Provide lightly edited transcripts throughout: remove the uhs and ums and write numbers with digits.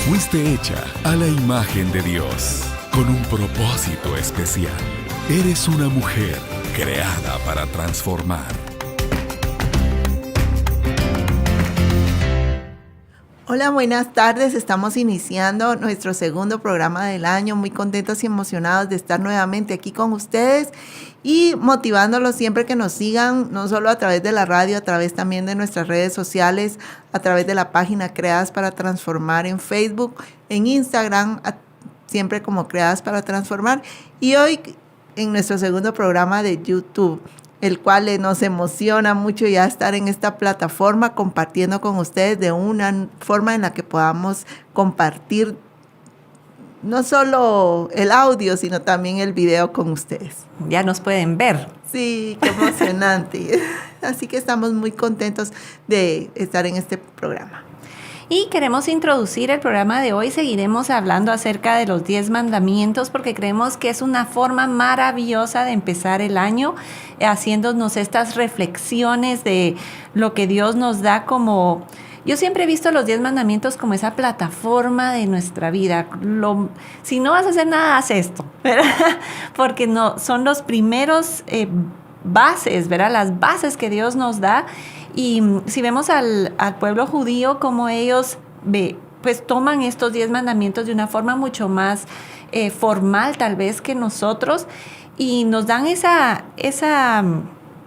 Fuiste hecha a la imagen de Dios, con un propósito especial. Eres una mujer creada para transformar. Hola, buenas tardes. Estamos iniciando nuestro segundo programa del año. Muy contentos y emocionados de estar nuevamente aquí con ustedes y motivándolos siempre que nos sigan, no solo a través de la radio, a través también de nuestras redes sociales, a través de la página Creadas para Transformar en Facebook, en Instagram, siempre como Creadas para Transformar. Y hoy en nuestro segundo programa de YouTube, el cual nos emociona mucho ya estar en esta plataforma compartiendo con ustedes de una forma en la que podamos compartir no solo el audio, sino también el video con ustedes. Ya nos pueden ver. Sí, qué emocionante. Así que estamos muy contentos de estar en este programa. Y queremos introducir el programa de hoy. Seguiremos hablando acerca de los 10 mandamientos porque creemos que es una forma maravillosa de empezar el año, haciéndonos estas reflexiones de lo que Dios nos da como... Yo siempre he visto los 10 mandamientos como esa plataforma de nuestra vida. Si no vas a hacer nada, haz esto, ¿verdad? Porque no, son los primeros bases, ¿verdad? Las bases que Dios nos da. Y si vemos al pueblo judío, como ellos pues toman estos 10 mandamientos de una forma mucho más formal tal vez que nosotros, y nos dan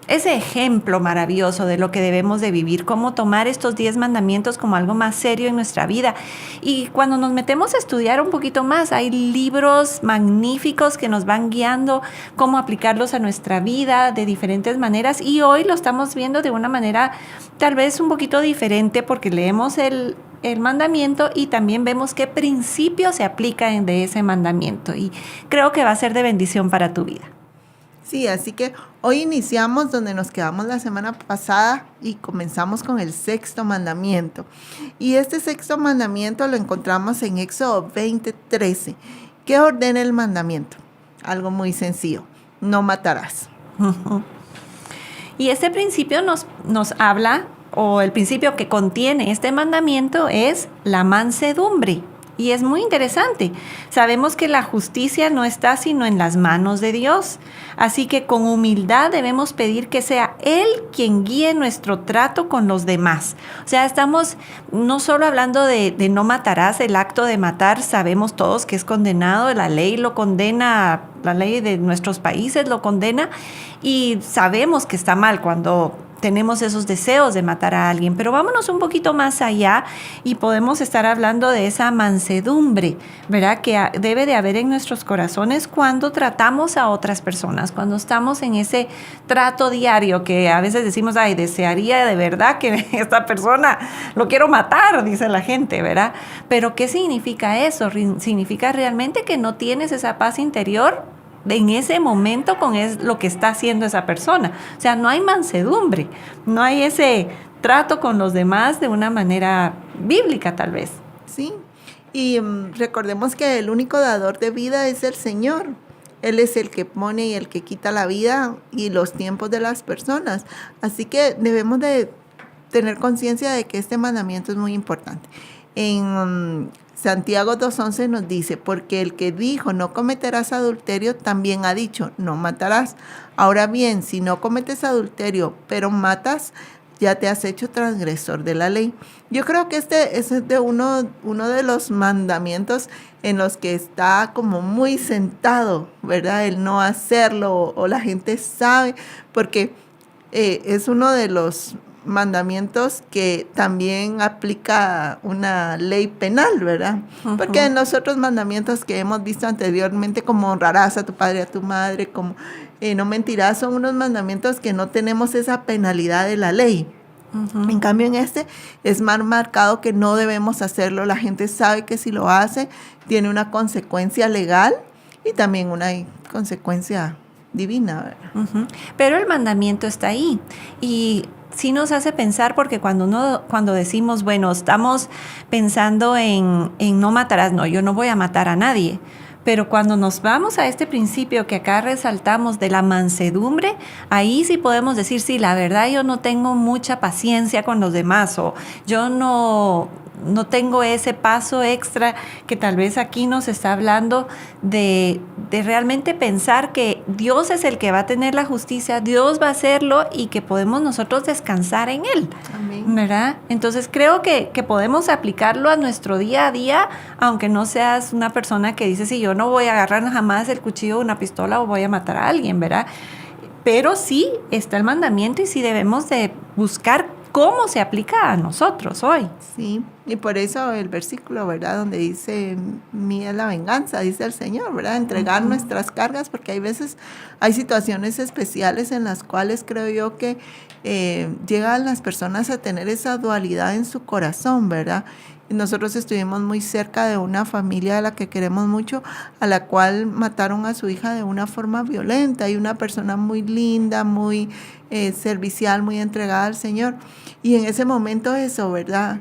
ese ejemplo maravilloso de lo que debemos de vivir, cómo tomar estos 10 mandamientos como algo más serio en nuestra vida. Y cuando nos metemos a estudiar un poquito más, hay libros magníficos que nos van guiando cómo aplicarlos a nuestra vida de diferentes maneras, y hoy lo estamos viendo de una manera tal vez un poquito diferente porque leemos el mandamiento y también vemos qué principios se aplican de ese mandamiento, y creo que va a ser de bendición para tu vida. Sí, así que hoy iniciamos donde nos quedamos la semana pasada y comenzamos con el sexto mandamiento. Y este sexto mandamiento lo encontramos en Éxodo 20:13. ¿Qué ordena el mandamiento? Algo muy sencillo: no matarás. Y este principio nos habla, o el principio que contiene este mandamiento es la mansedumbre. Y es muy interesante. Sabemos que la justicia no está sino en las manos de Dios. Así que con humildad debemos pedir que sea Él quien guíe nuestro trato con los demás. O sea, estamos no solo hablando de no matarás. El acto de matar sabemos todos que es condenado. La ley lo condena, la ley de nuestros países lo condena. Y sabemos que está mal cuando tenemos esos deseos de matar a alguien, pero vámonos un poquito más allá y podemos estar hablando de esa mansedumbre, ¿verdad? Que debe de haber en nuestros corazones cuando tratamos a otras personas, cuando estamos en ese trato diario que a veces decimos, ay, desearía de verdad que esta persona lo quiero matar, dice la gente, ¿verdad? Pero ¿qué significa eso? Significa realmente que no tienes esa paz interior en ese momento con lo que está haciendo esa persona. O sea, no hay mansedumbre, no hay ese trato con los demás de una manera bíblica tal vez. Sí, y recordemos que el único dador de vida es el Señor. Él es el que pone y el que quita la vida y los tiempos de las personas. Así que debemos de tener conciencia de que este mandamiento es muy importante. En Santiago 2:11 nos dice: porque el que dijo no cometerás adulterio, también ha dicho no matarás. Ahora bien, si no cometes adulterio, pero matas, ya te has hecho transgresor de la ley. Yo creo que este es de uno de los mandamientos en los que está como muy sentado, ¿verdad? El no hacerlo, o la gente sabe, porque es uno de los mandamientos que también aplica una ley penal, ¿verdad? Uh-huh. Porque en los otros mandamientos que hemos visto anteriormente, como honrarás a tu padre y a tu madre, como no mentirás, son unos mandamientos que no tenemos esa penalidad de la ley. Uh-huh. En cambio, en este es más marcado que no debemos hacerlo. La gente sabe que si lo hace tiene una consecuencia legal y también una consecuencia divina, ¿verdad? Uh-huh. Pero el mandamiento está ahí y sí nos hace pensar, porque cuando decimos, bueno, estamos pensando en no matarás, no, yo no voy a matar a nadie. Pero cuando nos vamos a este principio que acá resaltamos de la mansedumbre, ahí sí podemos decir, sí, la verdad yo no tengo mucha paciencia con los demás, o yo no no tengo ese paso extra que tal vez aquí nos está hablando de realmente pensar que Dios es el que va a tener la justicia, Dios va a hacerlo y que podemos nosotros descansar en Él. Amén. ¿Verdad? Entonces creo que podemos aplicarlo a nuestro día a día, aunque no seas una persona que dice, sí, yo no voy a agarrar jamás el cuchillo o una pistola o voy a matar a alguien, ¿verdad? Pero sí está el mandamiento y sí debemos de buscar cómo se aplica a nosotros hoy. Sí, y por eso el versículo, ¿verdad? Donde dice, mía es la venganza, dice el Señor, ¿verdad? Entregar nuestras cargas, porque hay situaciones especiales en las cuales creo yo que llegan las personas a tener esa dualidad en su corazón, ¿verdad? Y nosotros estuvimos muy cerca de una familia a la que queremos mucho, a la cual mataron a su hija de una forma violenta, y una persona muy linda, muy servicial, muy entregada al Señor. Y en ese momento eso, ¿verdad?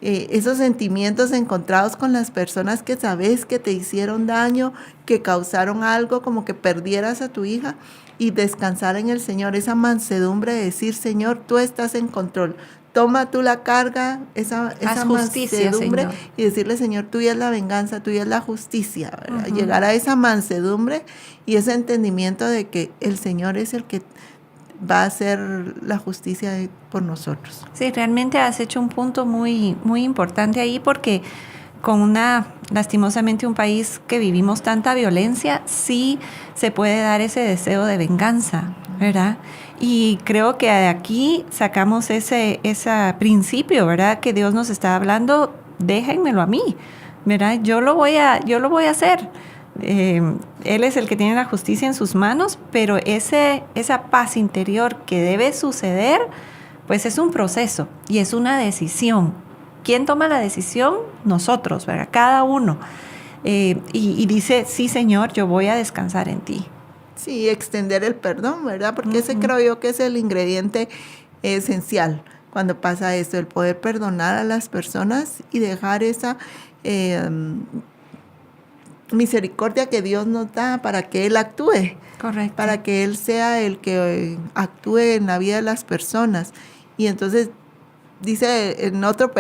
Esos sentimientos encontrados con las personas que sabes que te hicieron daño, que causaron algo, como que perdieras a tu hija, y descansar en el Señor, esa mansedumbre de decir, Señor, tú estás en control, toma tú la carga, esa justicia, mansedumbre, Señor. y decirle, Señor, tuya es la venganza, tuya es la justicia, ¿verdad? Llegar a esa mansedumbre y ese entendimiento de que el Señor es el que va a hacer la justicia por nosotros. Sí, realmente has hecho un punto muy, muy importante ahí, porque con lastimosamente un país que vivimos tanta violencia, sí se puede dar ese deseo de venganza, ¿verdad? Y creo que de aquí sacamos ese principio, ¿verdad? Que Dios nos está hablando, déjenmelo a mí, ¿verdad? Yo lo voy a hacer. Él es el que tiene la justicia en sus manos, pero esa paz interior que debe suceder, pues es un proceso y es una decisión. ¿Quién toma la decisión? Nosotros, ¿verdad? Cada uno. Y dice, sí, Señor, yo voy a descansar en ti. Sí, extender el perdón, ¿verdad? Porque ese creo yo que es el ingrediente esencial cuando pasa esto, el poder perdonar a las personas y dejar esa misericordia que Dios nos da para que Él actúe. Correcto. Para que Él sea el que actúe en la vida de las personas. Y entonces dice en otro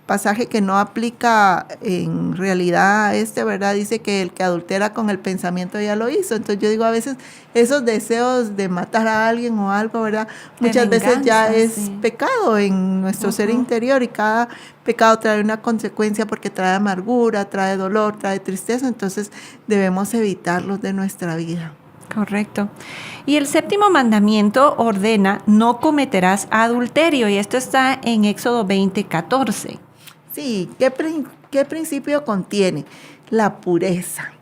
pasaje que no aplica en realidad ¿verdad? Dice que el que adultera con el pensamiento ya lo hizo. Entonces yo digo, a veces esos deseos de matar a alguien o algo, ¿verdad? Muchas veces ya es pecado en nuestro ser interior, y cada pecado trae una consecuencia porque trae amargura, trae dolor, trae tristeza. Entonces debemos evitarlos de nuestra vida. Correcto. Y el 7º mandamiento ordena, no cometerás adulterio, y esto está en Éxodo 20:14. Sí, ¿qué principio contiene? La pureza.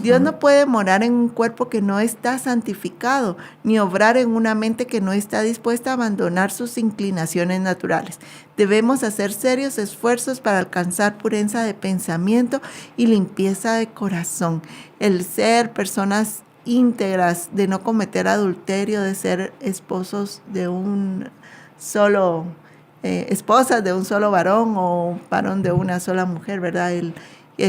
Dios no puede morar en un cuerpo que no está santificado, ni obrar en una mente que no está dispuesta a abandonar sus inclinaciones naturales. Debemos hacer serios esfuerzos para alcanzar pureza de pensamiento y limpieza de corazón. El ser personas íntegras, de no cometer adulterio, de ser esposos de un solo, esposas de un solo varón o varón de una sola mujer, ¿verdad? El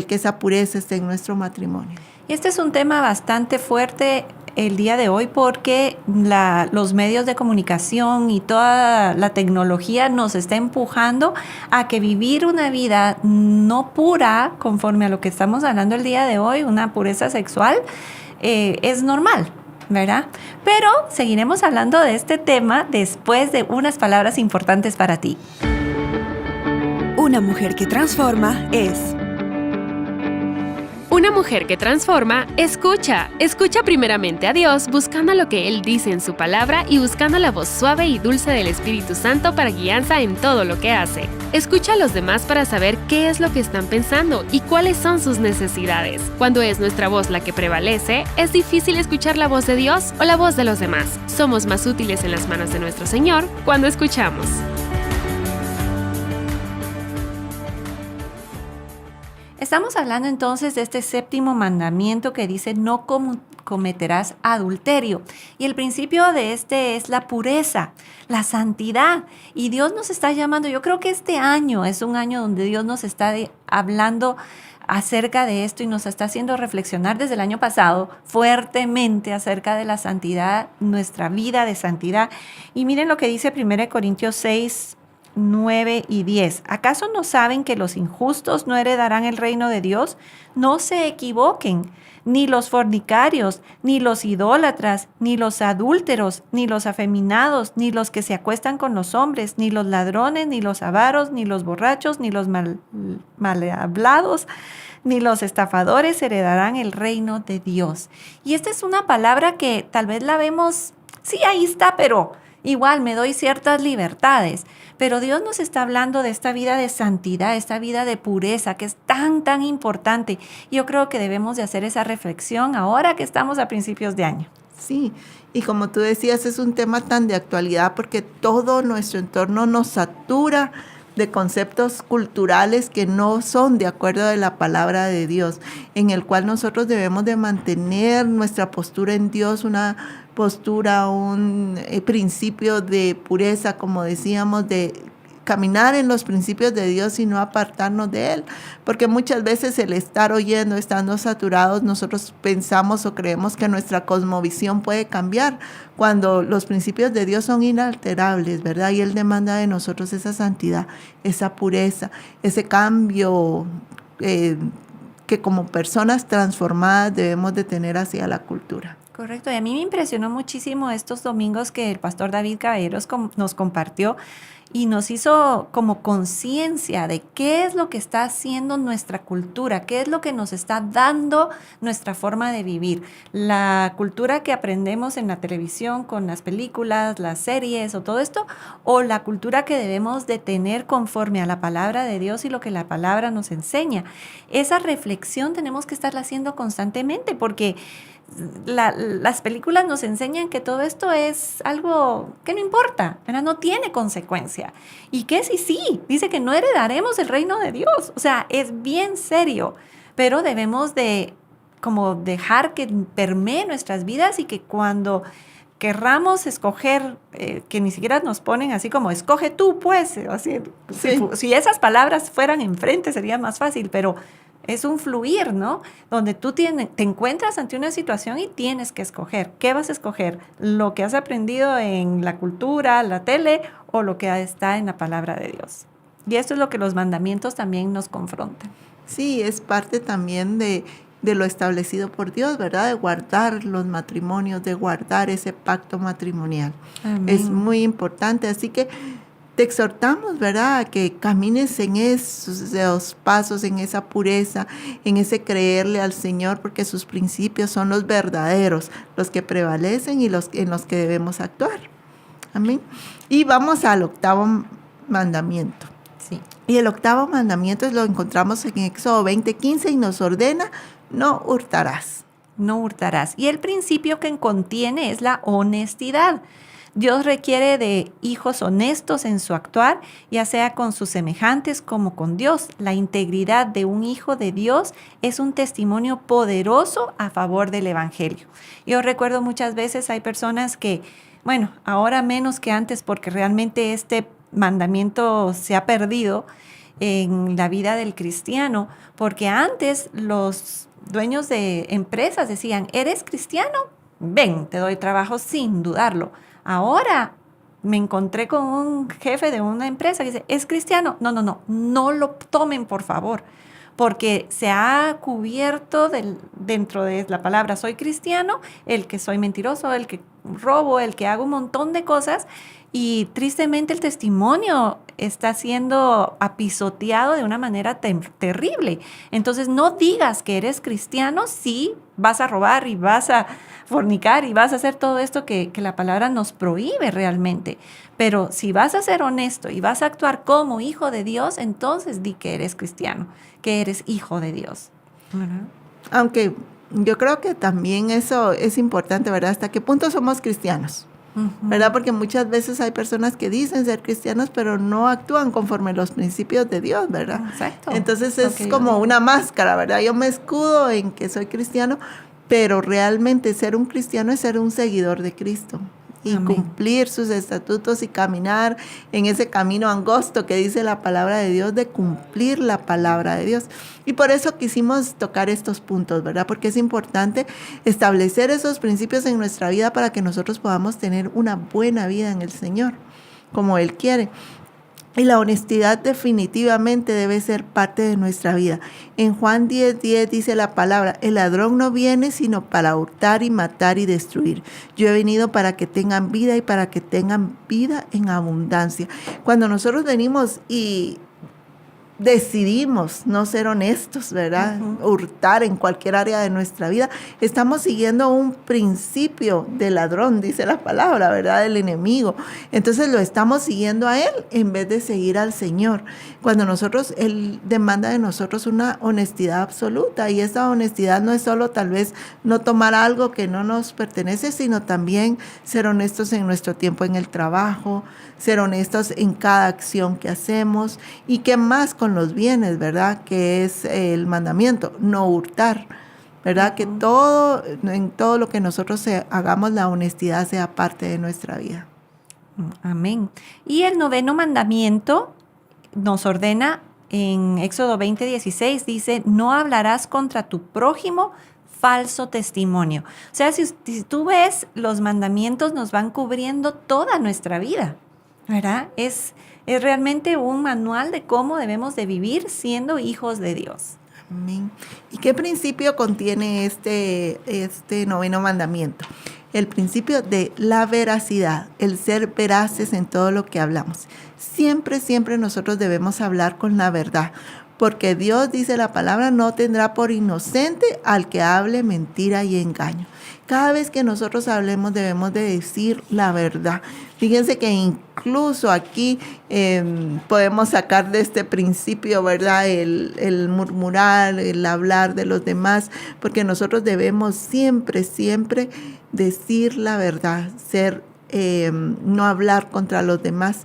que esa pureza esté en nuestro matrimonio. Y este es un tema bastante fuerte el día de hoy, porque los medios de comunicación y toda la tecnología nos está empujando a que vivir una vida no pura, conforme a lo que estamos hablando el día de hoy, una pureza sexual, es normal, ¿verdad? Pero seguiremos hablando de este tema después de unas palabras importantes para ti. Una mujer que transforma es... Una mujer que transforma, escucha primeramente a Dios, buscando lo que Él dice en su palabra y buscando la voz suave y dulce del Espíritu Santo para guianza en todo lo que hace. Escucha a los demás para saber qué es lo que están pensando y cuáles son sus necesidades. Cuando es nuestra voz la que prevalece, es difícil escuchar la voz de Dios o la voz de los demás. Somos más útiles en las manos de nuestro Señor cuando escuchamos. Estamos hablando entonces de este 7º mandamiento que dice no cometerás adulterio. Y el principio de este es la pureza, la santidad. Y Dios nos está llamando, yo creo que este año es un año donde Dios nos está hablando acerca de esto y nos está haciendo reflexionar desde el año pasado fuertemente acerca de la santidad, nuestra vida de santidad. Y miren lo que dice 1 Corintios 6, 9 y 10. ¿Acaso no saben que los injustos no heredarán el reino de Dios? No se equivoquen. Ni los fornicarios, ni los idólatras, ni los adúlteros, ni los afeminados, ni los que se acuestan con los hombres, ni los ladrones, ni los avaros, ni los borrachos, ni los mal hablados, ni los estafadores heredarán el reino de Dios. Y esta es una palabra que tal vez la vemos, sí, ahí está, pero igual me doy ciertas libertades. Pero Dios nos está hablando de esta vida de santidad, esta vida de pureza, que es tan, tan importante. Yo creo que debemos de hacer esa reflexión ahora que estamos a principios de año. Sí, y como tú decías, es un tema tan de actualidad porque todo nuestro entorno nos satura de conceptos culturales que no son de acuerdo a la palabra de Dios, en el cual nosotros debemos de mantener nuestra postura en Dios, una postura, un principio de pureza, como decíamos, de caminar en los principios de Dios y no apartarnos de Él, porque muchas veces el estar oyendo, estando saturados, nosotros pensamos o creemos que nuestra cosmovisión puede cambiar, cuando los principios de Dios son inalterables, ¿verdad? Y Él demanda de nosotros esa santidad, esa pureza, ese cambio que como personas transformadas debemos de tener hacia la cultura. Correcto, y a mí me impresionó muchísimo estos domingos que el pastor David Caballeros nos compartió y nos hizo como conciencia de qué es lo que está haciendo nuestra cultura, qué es lo que nos está dando nuestra forma de vivir. La cultura que aprendemos en la televisión con las películas, las series o todo esto, o la cultura que debemos de tener conforme a la palabra de Dios y lo que la palabra nos enseña. Esa reflexión tenemos que estarla haciendo constantemente porque las películas nos enseñan que todo esto es algo que no importa, ¿verdad? No tiene consecuencia. ¿Y qué si sí? Dice que no heredaremos el reino de Dios. O sea, es bien serio, pero debemos de como dejar que permee nuestras vidas y que cuando querramos escoger, que ni siquiera nos ponen así como, escoge tú, pues, así, sí. Si esas palabras fueran enfrente sería más fácil, pero es un fluir, ¿no? Donde tú te encuentras ante una situación y tienes que escoger. ¿Qué vas a escoger? ¿Lo que has aprendido en la cultura, la tele, o lo que está en la palabra de Dios? Y esto es lo que los mandamientos también nos confrontan. Sí, es parte también de lo establecido por Dios, ¿verdad? De guardar los matrimonios, de guardar ese pacto matrimonial. Amén. Es muy importante, así que te exhortamos, ¿verdad?, a que camines en esos pasos, en esa pureza, en ese creerle al Señor, porque sus principios son los verdaderos, los que prevalecen y en los que debemos actuar. Amén. Y vamos al octavo mandamiento. Sí. Y el octavo mandamiento lo encontramos en Éxodo 20:15 y nos ordena, no hurtarás. No hurtarás. Y el principio que contiene es la honestidad. Dios requiere de hijos honestos en su actuar, ya sea con sus semejantes como con Dios. La integridad de un hijo de Dios es un testimonio poderoso a favor del Evangelio. Yo recuerdo muchas veces hay personas que, bueno, ahora menos que antes porque realmente este mandamiento se ha perdido en la vida del cristiano, porque antes los dueños de empresas decían, ¿eres cristiano? Ven, te doy trabajo sin dudarlo. Ahora me encontré con un jefe de una empresa que dice, ¿es cristiano? No lo tomen, por favor, porque se ha cubierto dentro de la palabra soy cristiano, el que soy mentiroso, el que robo, el que hago un montón de cosas, y tristemente el testimonio está siendo apisoteado de una manera terrible. Entonces no digas que eres cristiano si vas a robar y vas a fornicar y vas a hacer todo esto que la palabra nos prohíbe realmente. Pero si vas a ser honesto y vas a actuar como hijo de Dios, entonces di que eres cristiano, que eres hijo de Dios. Uh-huh. Aunque yo creo que también eso es importante, ¿verdad? ¿Hasta qué punto somos cristianos? ¿Verdad? Porque muchas veces hay personas que dicen ser cristianos, pero no actúan conforme los principios de Dios, ¿verdad? Exacto. Entonces es como una máscara, ¿verdad? Yo me escudo en que soy cristiano, pero realmente ser un cristiano es ser un seguidor de Cristo. Y amén, cumplir sus estatutos y caminar en ese camino angosto que dice la palabra de Dios, de cumplir la palabra de Dios. Y por eso quisimos tocar estos puntos, ¿verdad? Porque es importante establecer esos principios en nuestra vida para que nosotros podamos tener una buena vida en el Señor, como Él quiere. Y la honestidad definitivamente debe ser parte de nuestra vida. En Juan 10:10 dice la palabra: el ladrón no viene sino para hurtar y matar y destruir. Yo he venido para que tengan vida y para que tengan vida en abundancia. Cuando nosotros venimos y decidimos no ser honestos, ¿verdad? Hurtar en cualquier área de nuestra vida, estamos siguiendo un principio del ladrón, dice la palabra, ¿verdad? Del enemigo. Entonces lo estamos siguiendo a él en vez de seguir al Señor. Cuando él demanda de nosotros una honestidad absoluta, y esa honestidad no es solo tal vez no tomar algo que no nos pertenece, sino también ser honestos en nuestro tiempo en el trabajo, ser honestos en cada acción que hacemos, y qué más con los bienes, ¿verdad? Que es el mandamiento, no hurtar, ¿verdad? Que en todo lo que nosotros hagamos, la honestidad sea parte de nuestra vida. Amén. Y el 9º mandamiento nos ordena en Éxodo 20:16, dice: no hablarás contra tu prójimo falso testimonio. O sea, si tú ves, los mandamientos nos van cubriendo toda nuestra vida, ¿verdad? Es realmente un manual de cómo debemos de vivir siendo hijos de Dios. Amén. ¿Y qué principio contiene este 9º mandamiento? El principio de la veracidad, el ser veraces en todo lo que hablamos. Siempre nosotros debemos hablar con la verdad, porque Dios, dice la palabra, no tendrá por inocente al que hable mentira y engaño. Cada vez que nosotros hablemos debemos de decir la verdad. Fíjense que incluso aquí podemos sacar de este principio, ¿verdad? El murmurar, el hablar de los demás, porque nosotros debemos siempre decir la verdad, no hablar contra los demás,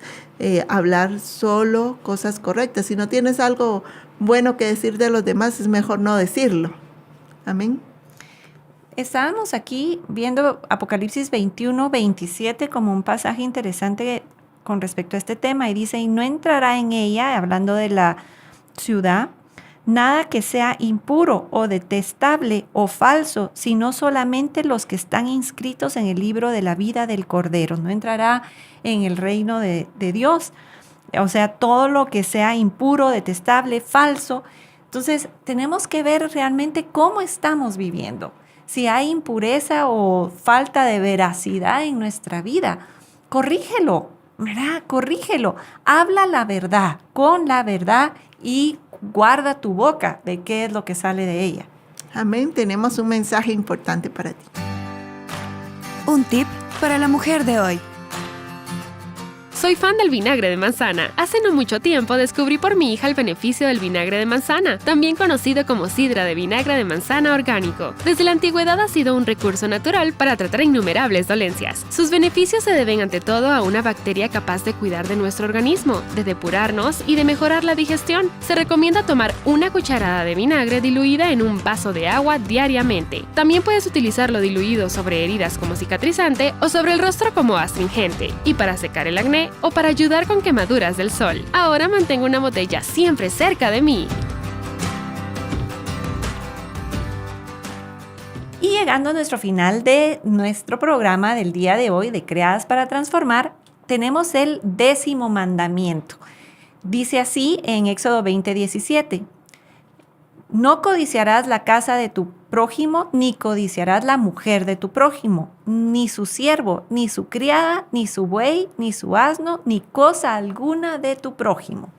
hablar solo cosas correctas. Si no tienes algo bueno que decir de los demás, es mejor no decirlo. Amén. Estábamos aquí viendo Apocalipsis 21:27 como un pasaje interesante con respecto a este tema, y dice: y no entrará en ella, hablando de la ciudad, nada que sea impuro o detestable o falso, sino solamente los que están inscritos en el libro de la vida del Cordero. No entrará en el reino de Dios. O sea, todo lo que sea impuro, detestable, falso. Entonces, tenemos que ver realmente cómo estamos viviendo. Si hay impureza o falta de veracidad en nuestra vida, corrígelo, ¿verdad? Corrígelo. Habla la verdad, con la verdad, y guarda tu boca de qué es lo que sale de ella. Amén. Tenemos un mensaje importante para ti. Un tip para la mujer de hoy. Soy fan del vinagre de manzana. Hace no mucho tiempo descubrí por mi hija el beneficio del vinagre de manzana, también conocido como sidra de vinagre de manzana orgánico. Desde la antigüedad ha sido un recurso natural para tratar innumerables dolencias. Sus beneficios se deben ante todo a una bacteria capaz de cuidar de nuestro organismo, de depurarnos y de mejorar la digestión. Se recomienda tomar una cucharada de vinagre diluida en un vaso de agua diariamente. También puedes utilizarlo diluido sobre heridas como cicatrizante o sobre el rostro como astringente, y para secar el acné o para ayudar con quemaduras del sol. Ahora mantengo una botella siempre cerca de mí. Y llegando a nuestro final de nuestro programa del día de hoy, de Creadas para Transformar, tenemos el 10º mandamiento. Dice así en Éxodo 20:17: no codiciarás la casa de tu prójimo, ni codiciarás la mujer de tu prójimo, ni su siervo, ni su criada, ni su buey, ni su asno, ni cosa alguna de tu prójimo.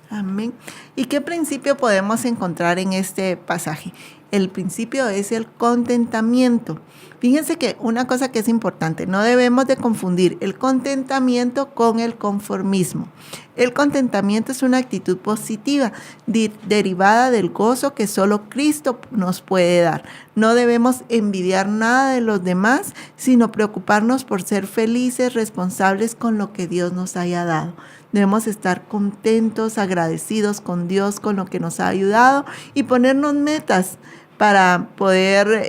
Amén. ¿Y qué principio podemos encontrar en este pasaje? El principio es el contentamiento. Fíjense que una cosa que es importante, no debemos de confundir el contentamiento con el conformismo. El contentamiento es una actitud positiva, derivada del gozo que solo Cristo nos puede dar. No debemos envidiar nada de los demás, sino preocuparnos por ser felices, responsables con lo que Dios nos haya dado. Debemos estar contentos, agradecidos con Dios, con lo que nos ha ayudado, y ponernos metas para poder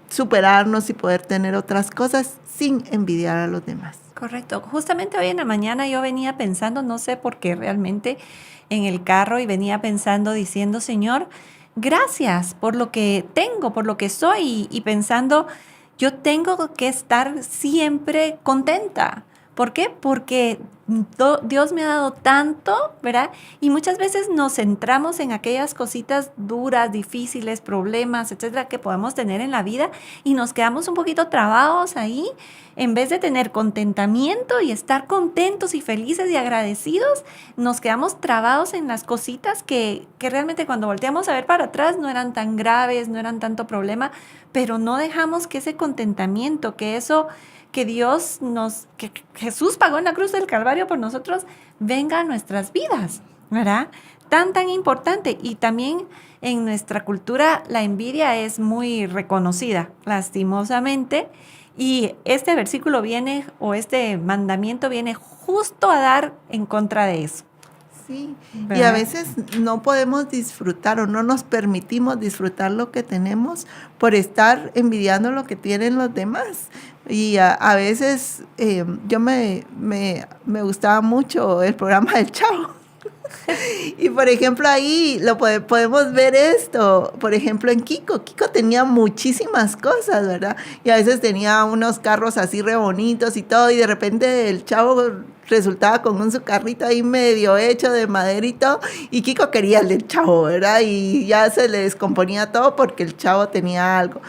superarnos y poder tener otras cosas sin envidiar a los demás. Correcto. Justamente hoy en la mañana yo venía pensando, no sé por qué realmente, en el carro, y venía pensando, diciendo: Señor, gracias por lo que tengo, por lo que soy, y pensando, yo tengo que estar siempre contenta. ¿Por qué? Porque Dios me ha dado tanto, ¿verdad? Y muchas veces nos centramos en aquellas cositas duras, difíciles, problemas, etcétera, que podemos tener en la vida y nos quedamos un poquito trabados ahí, en vez de tener contentamiento y estar contentos y felices y agradecidos, nos quedamos trabados en las cositas que realmente cuando volteamos a ver para atrás no eran tan graves, no eran tanto problema, pero no dejamos que ese contentamiento, que eso que que Jesús pagó en la cruz del Calvario por nosotros, venga a nuestras vidas, ¿verdad? Tan importante. Y también en nuestra cultura la envidia es muy reconocida, lastimosamente. Y este versículo viene, o este mandamiento viene justo a dar en contra de eso. Sí, ¿verdad? y a veces no podemos disfrutar o no nos permitimos disfrutar lo que tenemos por estar envidiando lo que tienen los demás. Y a veces yo me gustaba mucho el programa del Chavo. Y por ejemplo ahí podemos ver esto, por ejemplo en Kiko tenía muchísimas cosas, ¿verdad? Y a veces tenía unos carros así re bonitos y todo, y de repente el Chavo resultaba con su carrito ahí medio hecho de madera y todo, y Kiko quería el del Chavo, ¿verdad? Y ya se le descomponía todo porque el Chavo tenía algo.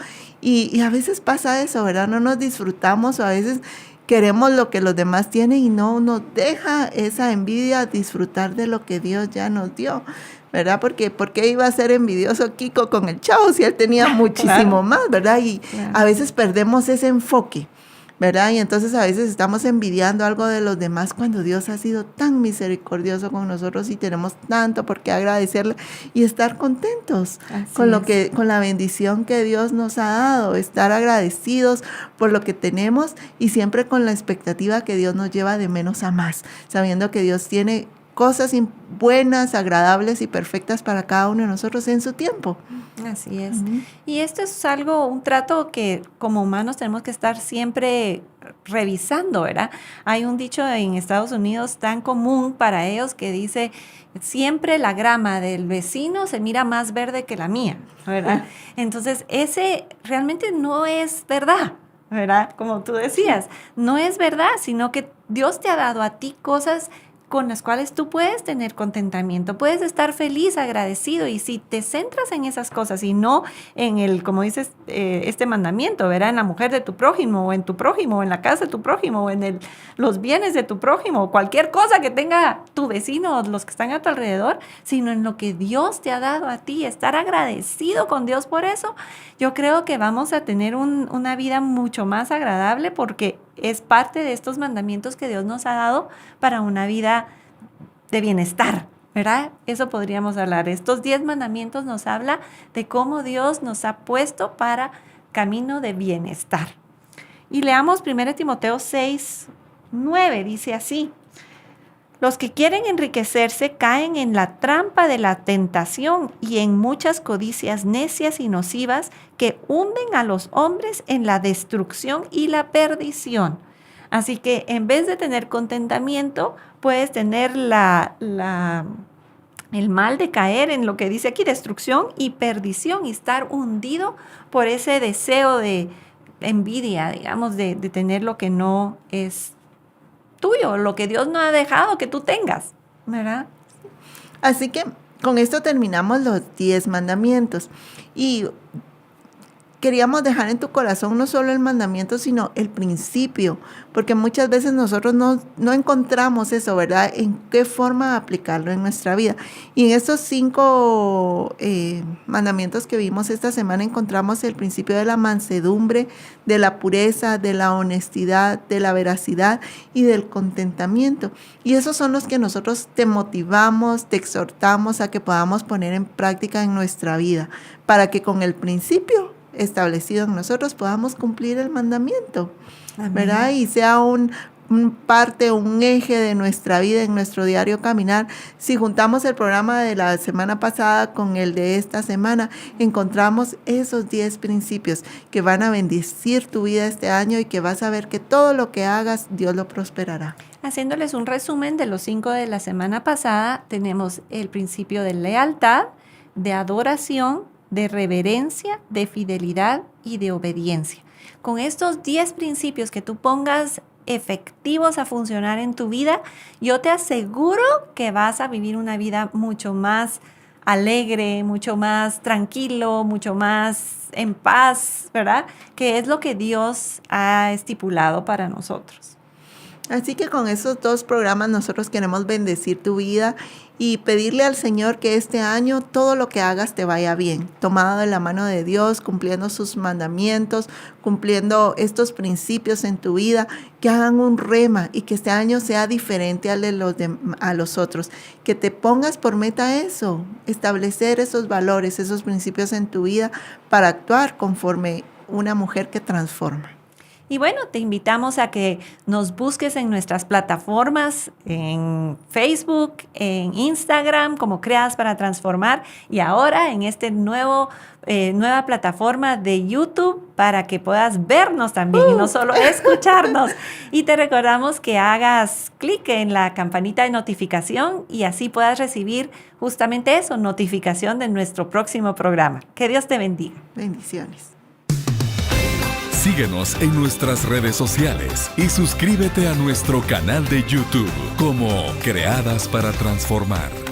Y a veces pasa eso, ¿verdad? No nos disfrutamos, o a veces queremos lo que los demás tienen y no nos deja esa envidia disfrutar de lo que Dios ya nos dio, ¿verdad? Porque ¿por qué iba a ser envidioso Kiko con el Chavo si él tenía muchísimo más, ¿verdad? Y a veces perdemos ese enfoque, ¿verdad? Y entonces a veces estamos envidiando algo de los demás cuando Dios ha sido tan misericordioso con nosotros y tenemos tanto por qué agradecerle y estar contentos con la bendición que Dios nos ha dado, estar agradecidos por lo que tenemos y siempre con la expectativa que Dios nos lleva de menos a más, sabiendo que Dios tiene cosas buenas, agradables y perfectas para cada uno de nosotros en su tiempo. Así es. Y esto es un trato que como humanos tenemos que estar siempre revisando, ¿verdad? Hay un dicho en Estados Unidos tan común para ellos que dice, siempre la grama del vecino se mira más verde que la mía, ¿verdad? Entonces, ese realmente no es verdad, ¿verdad? Como tú decías, no es verdad, sino que Dios te ha dado a ti cosas con las cuales tú puedes tener contentamiento, puedes estar feliz, agradecido, y si te centras en esas cosas y no en como dices, este mandamiento, ¿verdad? En la mujer de tu prójimo, o en tu prójimo, o en la casa de tu prójimo, o en los bienes de tu prójimo, o cualquier cosa que tenga tu vecino o los que están a tu alrededor, sino en lo que Dios te ha dado a ti, estar agradecido con Dios por eso, yo creo que vamos a tener una vida mucho más agradable porque es parte de estos mandamientos que Dios nos ha dado para una vida de bienestar, ¿verdad? Eso podríamos hablar. Estos 10 mandamientos nos habla de cómo Dios nos ha puesto para camino de bienestar. Y leamos 1 Timoteo 6:9, dice así: los que quieren enriquecerse caen en la trampa de la tentación y en muchas codicias necias y nocivas que hunden a los hombres en la destrucción y la perdición. Así que en vez de tener contentamiento, puedes tener el mal de caer en lo que dice aquí, destrucción y perdición, y estar hundido por ese deseo de envidia, digamos, de tener lo que no es tuyo, lo que Dios no ha dejado que tú tengas, ¿verdad? Así que con esto terminamos los 10 mandamientos y queríamos dejar en tu corazón no solo el mandamiento, sino el principio, porque muchas veces nosotros no encontramos eso, ¿verdad? En qué forma aplicarlo en nuestra vida. Y en estos 5 mandamientos que vimos esta semana encontramos el principio de la mansedumbre, de la pureza, de la honestidad, de la veracidad y del contentamiento. Y esos son los que nosotros te motivamos, te exhortamos a que podamos poner en práctica en nuestra vida, para que con el principio establecido en nosotros podamos cumplir el mandamiento, ¿verdad? Y sea un eje de nuestra vida, en nuestro diario caminar. Si juntamos el programa de la semana pasada con el de esta semana, encontramos esos 10 principios que van a bendecir tu vida este año y que vas a ver que todo lo que hagas, Dios lo prosperará. Haciéndoles un resumen de los 5 de la semana pasada, tenemos el principio de lealtad, de adoración, de reverencia, de fidelidad y de obediencia. Con estos 10 principios que tú pongas efectivos a funcionar en tu vida, yo te aseguro que vas a vivir una vida mucho más alegre, mucho más tranquilo, mucho más en paz, ¿verdad? Que es lo que Dios ha estipulado para nosotros. Así que con esos 2 programas nosotros queremos bendecir tu vida y pedirle al Señor que este año todo lo que hagas te vaya bien, tomado de la mano de Dios, cumpliendo sus mandamientos, cumpliendo estos principios en tu vida, que hagan un rema y que este año sea diferente al de a los otros, que te pongas por meta eso, establecer esos valores, esos principios en tu vida para actuar conforme una mujer que transforma. Y bueno, te invitamos a que nos busques en nuestras plataformas, en Facebook, en Instagram, como Creadas para Transformar, y ahora en este nueva plataforma de YouTube para que puedas vernos también y no solo escucharnos. Y te recordamos que hagas clic en la campanita de notificación y así puedas recibir justamente eso, notificación de nuestro próximo programa. Que Dios te bendiga. Bendiciones. Síguenos en nuestras redes sociales y suscríbete a nuestro canal de YouTube como Creadas para Transformar.